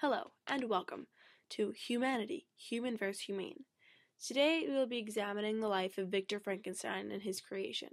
Hello, and welcome to Humanity, Human vs. Humane. Today we will be examining the life of Victor Frankenstein and his creation.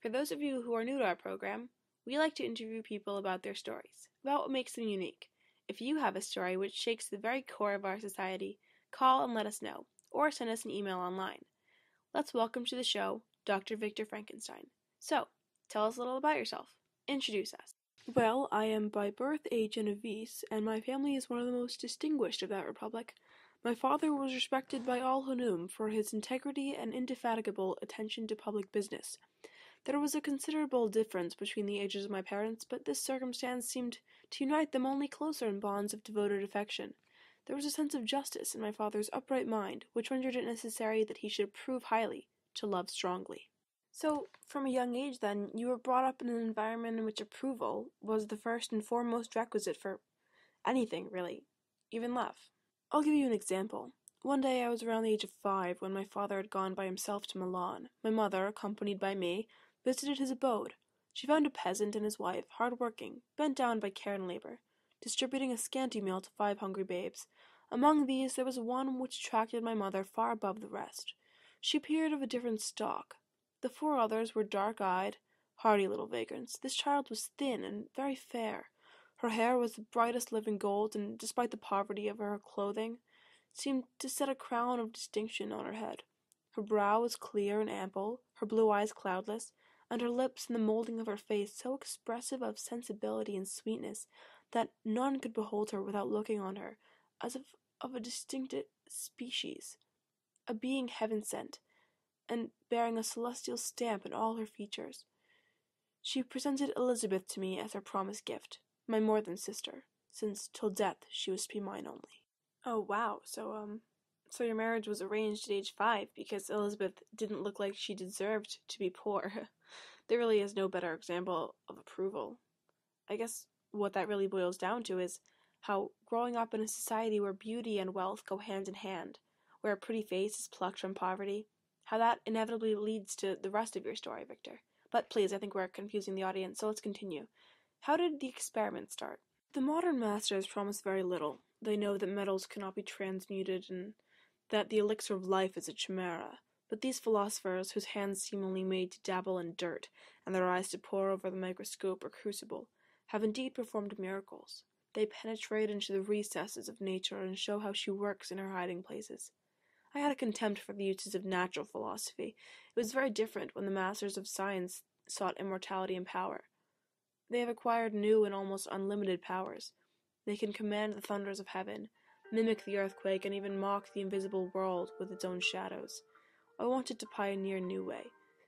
For those of you who are new to our program, we like to interview people about their stories, about what makes them unique. If you have a story which shakes the very core of our society, call and let us know, or send us an email online. Let's welcome to the show Dr. Victor Frankenstein. So, tell us a little about yourself. Introduce us. Well, I am by birth a Genovese, and my family is one of the most distinguished of that republic. My father was respected by all who knew him for his integrity and indefatigable attention to public business. There was a considerable difference between the ages of my parents, but this circumstance seemed to unite them only closer in bonds of devoted affection. There was a sense of justice in my father's upright mind, which rendered it necessary that he should approve highly, to love strongly. So, from a young age, then, you were brought up in an environment in which approval was the first and foremost requisite for anything, really, even love. I'll give you an example. One day I was around the age of 5 when my father had gone by himself to Milan. My mother, accompanied by me, visited his abode. She found a peasant and his wife, hard-working, bent down by care and labor, distributing a scanty meal to 5 hungry babes. Among these there was one which attracted my mother far above the rest. She appeared of a different stock. The 4 others were dark-eyed, hardy little vagrants. This child was thin and very fair. Her hair was the brightest living gold, and despite the poverty of her clothing, seemed to set a crown of distinction on her head. Her brow was clear and ample, her blue eyes cloudless, and her lips and the moulding of her face so expressive of sensibility and sweetness that none could behold her without looking on her as if of a distinct species, a being heaven-sent, and bearing a celestial stamp in all her features. She presented Elizabeth to me as her promised gift, my more than sister, since till death she was to be mine only. Oh wow, so your marriage was arranged at age 5 because Elizabeth didn't look like she deserved to be poor. There really is no better example of approval. I guess what that really boils down to is how growing up in a society where beauty and wealth go hand in hand, where a pretty face is plucked from poverty, how that inevitably leads to the rest of your story, Victor. But please, I think we're confusing the audience, so let's continue. How did the experiment start? The modern masters promise very little. They know that metals cannot be transmuted and that the elixir of life is a chimera. But these philosophers, whose hands seem only made to dabble in dirt and their eyes to pore over the microscope or crucible, have indeed performed miracles. They penetrate into the recesses of nature and show how she works in her hiding places. I had a contempt for the uses of natural philosophy. It was very different when the masters of science sought immortality and power. They have acquired new and almost unlimited powers. They can command the thunders of heaven, mimic the earthquake, and even mock the invisible world with its own shadows. I wanted to pioneer a new way,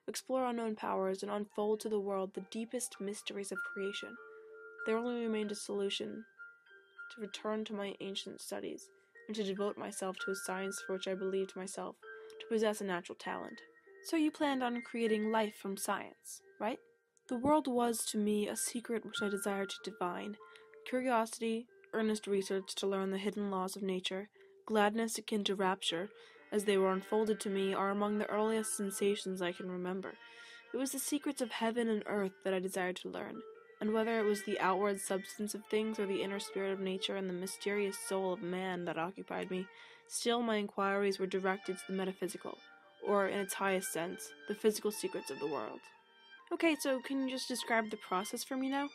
explore unknown powers, and unfold to the world the deepest mysteries of creation. There only remained a solution: to return to my ancient studies, and to devote myself to a science for which I believed myself to possess a natural talent. So you planned on creating life from science, right? The world was to me a secret which I desired to divine. Curiosity, earnest research to learn the hidden laws of nature, gladness akin to rapture, as they were unfolded to me, are among the earliest sensations I can remember. It was the secrets of heaven and earth that I desired to learn, and whether it was the outward substance of things or the inner spirit of nature and the mysterious soul of man that occupied me, still my inquiries were directed to the metaphysical, or, in its highest sense, the physical secrets of the world. Okay, so can you just describe the process for me now?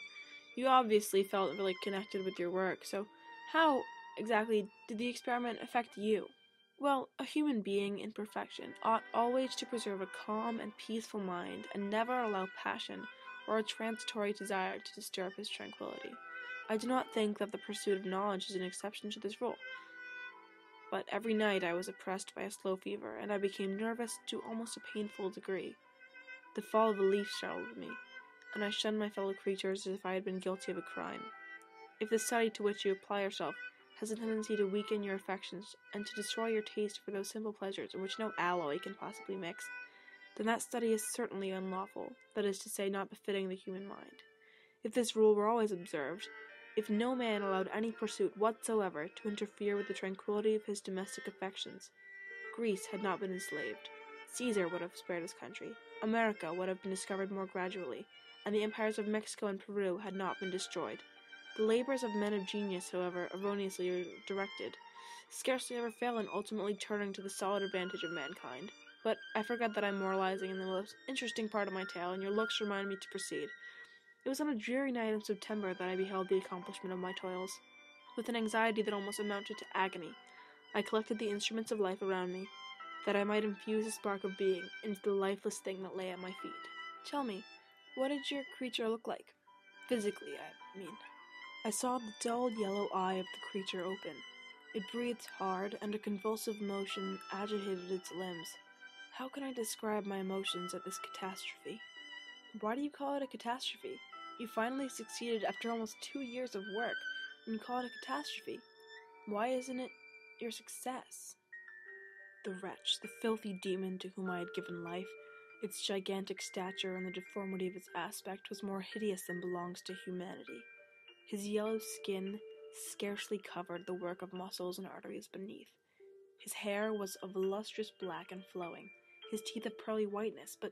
You obviously felt really connected with your work, so how exactly did the experiment affect you? Well, a human being in perfection ought always to preserve a calm and peaceful mind and never allow passion or a transitory desire to disturb his tranquility. I do not think that the pursuit of knowledge is an exception to this rule. But every night I was oppressed by a slow fever, and I became nervous to almost a painful degree. The fall of a leaf startled me, and I shunned my fellow creatures as if I had been guilty of a crime. If the study to which you apply yourself has a tendency to weaken your affections and to destroy your taste for those simple pleasures in which no alloy can possibly mix, then that study is certainly unlawful, that is to say, not befitting the human mind. If this rule were always observed, if no man allowed any pursuit whatsoever to interfere with the tranquility of his domestic affections, Greece had not been enslaved, Caesar would have spared his country, America would have been discovered more gradually, and the empires of Mexico and Peru had not been destroyed. The labors of men of genius, however erroneously directed, scarcely ever fail in ultimately turning to the solid advantage of mankind. But I forget that I'm moralizing in the most interesting part of my tale, and your looks remind me to proceed. It was on a dreary night in September that I beheld the accomplishment of my toils. With an anxiety that almost amounted to agony, I collected the instruments of life around me, that I might infuse a spark of being into the lifeless thing that lay at my feet. Tell me, what did your creature look like? Physically, I mean. I saw the dull yellow eye of the creature open. It breathed hard, and a convulsive motion agitated its limbs. How can I describe my emotions at this catastrophe? Why do you call it a catastrophe? You finally succeeded after almost 2 years of work, and you call it a catastrophe. Why isn't it your success? The wretch, the filthy demon to whom I had given life, its gigantic stature and the deformity of its aspect was more hideous than belongs to humanity. His yellow skin scarcely covered the work of muscles and arteries beneath. His hair was of lustrous black and flowing, his teeth of pearly whiteness, but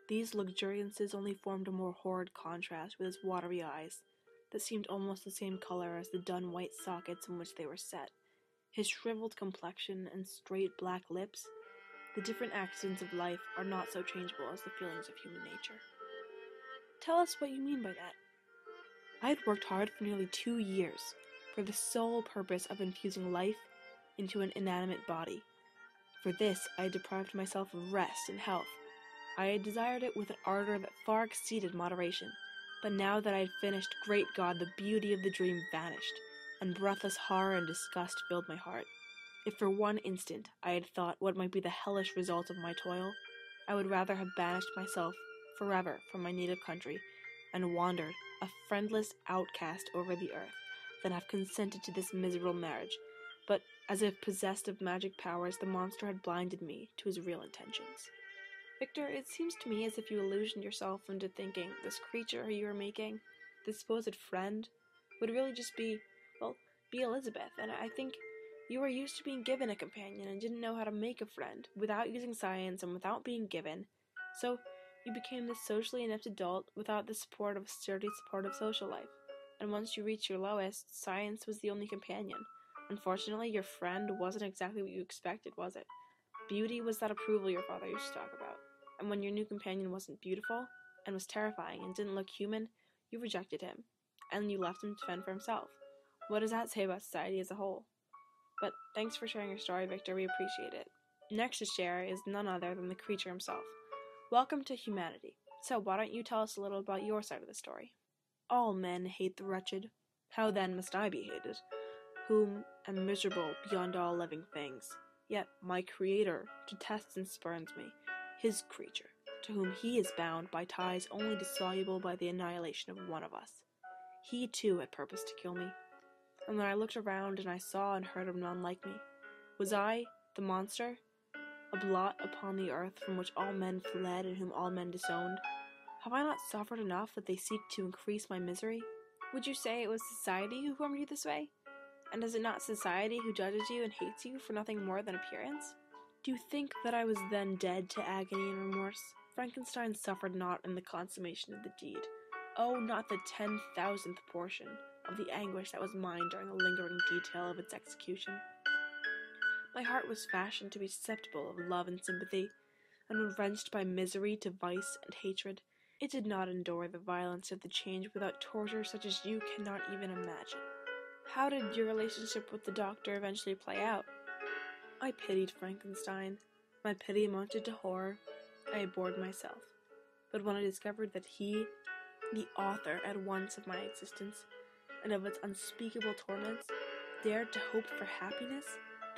these luxuriances only formed a more horrid contrast with his watery eyes, that seemed almost the same color as the dun white sockets in which they were set. His shriveled complexion and straight black lips, the different accidents of life are not so changeable as the feelings of human nature. Tell us what you mean by that. I had worked hard for nearly 2 years, for the sole purpose of infusing life into an inanimate body. For this I had deprived myself of rest and health. I had desired it with an ardor that far exceeded moderation, but now that I had finished, great God, the beauty of the dream vanished, and breathless horror and disgust filled my heart. If for one instant I had thought what might be the hellish result of my toil, I would rather have banished myself forever from my native country, and wandered, a friendless outcast over the earth, than have consented to this miserable marriage. But, as if possessed of magic powers, the monster had blinded me to his real intentions. Victor, it seems to me as if you illusioned yourself into thinking this creature you were making, this supposed friend, would really just be Elizabeth, and I think you were used to being given a companion and didn't know how to make a friend without using science and without being given. So you became this socially inept adult without the support of a sturdy, supportive social life. And once you reached your lowest, science was the only companion. Unfortunately, your friend wasn't exactly what you expected, was it? Beauty was that approval your father used to talk about. And when your new companion wasn't beautiful, and was terrifying, and didn't look human, you rejected him. And you left him to fend for himself. What does that say about society as a whole? But thanks for sharing your story, Victor. We appreciate it. Next to share is none other than the creature himself. Welcome to humanity. So why don't you tell us a little about your side of the story? All men hate the wretched. How then must I be hated, whom am miserable beyond all living things? Yet my Creator detests and spurns me, his creature, to whom he is bound by ties only dissoluble by the annihilation of one of us. He too had purposed to kill me. And when I looked around and I saw and heard of none like me, was I, the monster, a blot upon the earth from which all men fled and whom all men disowned? Have I not suffered enough that they seek to increase my misery? Would you say it was society who formed you this way? And is it not society who judges you and hates you for nothing more than appearance? Do you think that I was then dead to agony and remorse? Frankenstein suffered not in the consummation of the deed. Oh, not the 10,000th portion of the anguish that was mine during the lingering detail of its execution. My heart was fashioned to be susceptible of love and sympathy, and when wrenched by misery to vice and hatred, it did not endure the violence of the change without torture such as you cannot even imagine. How did your relationship with the doctor eventually play out? I pitied Frankenstein. My pity amounted to horror. I abhorred myself. But when I discovered that he, the author at once of my existence, and of its unspeakable torments, dared to hope for happiness,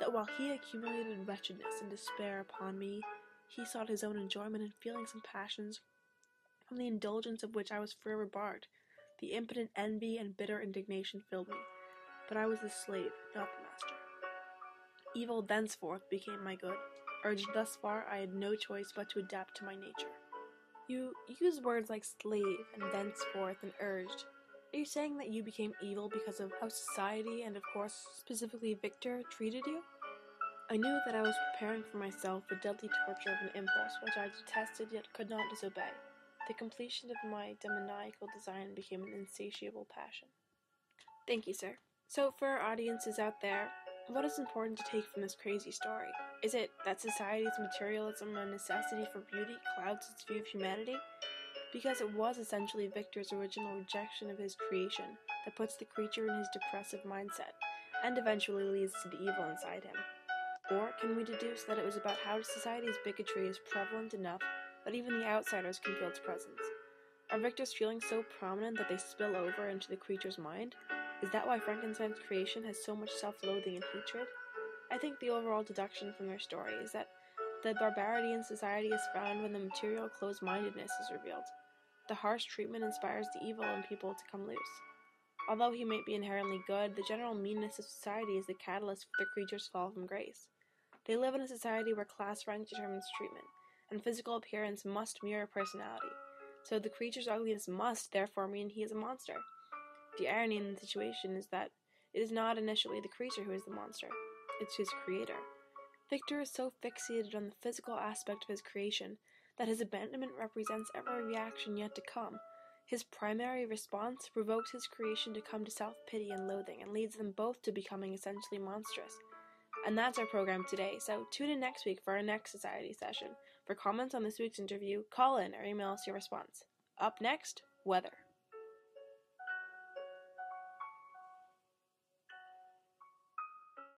that while he accumulated wretchedness and despair upon me, he sought his own enjoyment in feelings and passions, from the indulgence of which I was forever barred, the impotent envy and bitter indignation filled me. But I was the slave, not the master. Evil thenceforth became my good. Urged thus far, I had no choice but to adapt to my nature. You use words like slave and thenceforth and urged. Are you saying that you became evil because of how society, and of course specifically Victor, treated you? I knew that I was preparing for myself the deadly torture of an impulse which I detested yet could not disobey. The completion of my demoniacal design became an insatiable passion. Thank you, sir. So, for our audiences out there, what is important to take from this crazy story? Is it that society's materialism and necessity for beauty clouds its view of humanity? Because it was essentially Victor's original rejection of his creation that puts the creature in his depressive mindset, and eventually leads to the evil inside him. Or can we deduce that it was about how society's bigotry is prevalent enough that even the outsiders can feel its presence? Are Victor's feelings so prominent that they spill over into the creature's mind? Is that why Frankenstein's creation has so much self-loathing and hatred? I think the overall deduction from their story is that the barbarity in society is found when the material closed-mindedness is revealed. The harsh treatment inspires the evil in people to come loose. Although he might be inherently good, the general meanness of society is the catalyst for the creature's fall from grace. They live in a society where class rank determines treatment, and physical appearance must mirror personality. So the creature's ugliness must therefore mean he is a monster. The irony in the situation is that it is not initially the creature who is the monster, it's his creator. Victor is so fixated on the physical aspect of his creation that his abandonment represents every reaction yet to come. His primary response provokes his creation to come to self-pity and loathing and leads them both to becoming essentially monstrous. And that's our program today, so tune in next week for our next society session. For comments on this week's interview, call in or email us your response. Up next, weather.